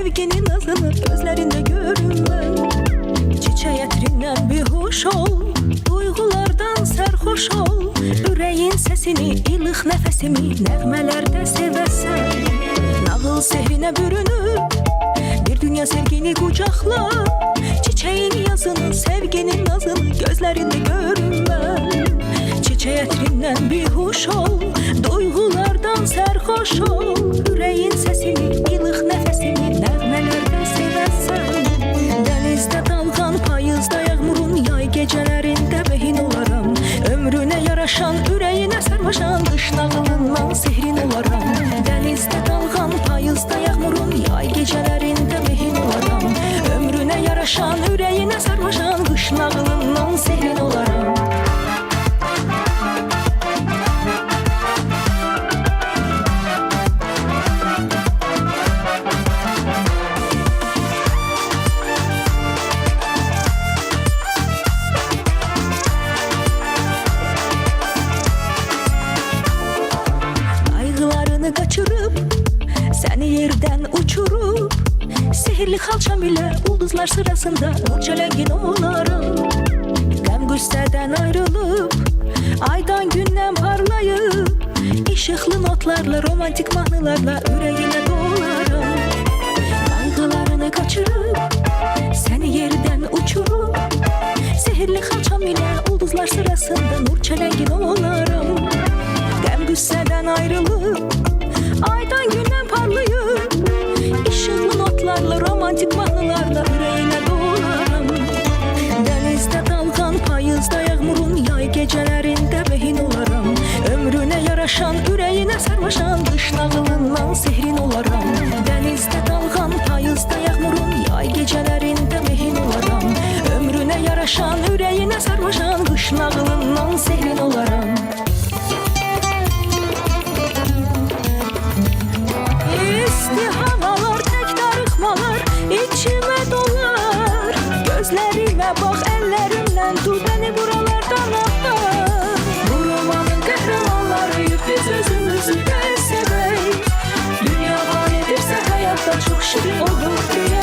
sevginin nazını gözlerinde görürüm ben. Çiçeği ətrindən bir hoş ol, duygulardan sərxoş ol. Ürəyin səsini, ilıq nəfəsimi nəğmələrdə sevəsən. Nağıl sehrinə bürünüb, bir dünya sevgini qucaqla. Çiçeğin yazını, sevginin nazını gözlerinde görürüm ben. Çiçeği ətrindən bir hoş ol, duygulardan sərxoş ol. Ürəyin səsini, ilıq nəfəsimi nəğmələrdə sevəsən. Dənizdə dalğan, payızda yağmurun, yay gecələrində behin olaram. Ömrünə yaraşan, ürəyinə sarmaşan, qış nağılından sehrin olaram. Dənizdə dalğan, payızda yağmurun, yay gecələrində behin olaram. Ömrünə yaraşan, ürəyinə sarmaşan, qış nağılından sehrin olaram. Kaçırıp seni yerden uçurup sihirli xalçam ile ulduzlar sırasında nur çelengin olarım. Qəm qüssədən ayrılıp aydan gündən parlayıp işıqlı notlarla romantik mahnılarla ürəyinə dolarım. Qayğılarını kaçırıp seni yerden uçurup sihirli xalçam ile ulduzlar sırasında nur çelengin olarım. Qəm qüssədən ayrılıp aydan gündən parlayıp işıqlı notlarla romantik mahnılarla ürəyinə dolarım. Dənizdə dalğan, payızda yağmurun, yay gecələrində behin olaram. Ömrünə yaraşan, ürəyinə sarmaşan, qış nağılından sehrin olaram. Dənizdə dalğan, payızda yağmurun, yay gecələrində behin olaram. Ömrünə yaraşan, ürəyinə sarmaşan, qış nağılından sehrin olaram. İstihanalar, tek darıxmalar içime dolar. Gözlerime bak, ellerimden tut beni buralardan atlar. Bu romanın kahramanlarıyıq biz özümüzü de sevək. Dünya var edirsə həyatda çox şirin olur diye.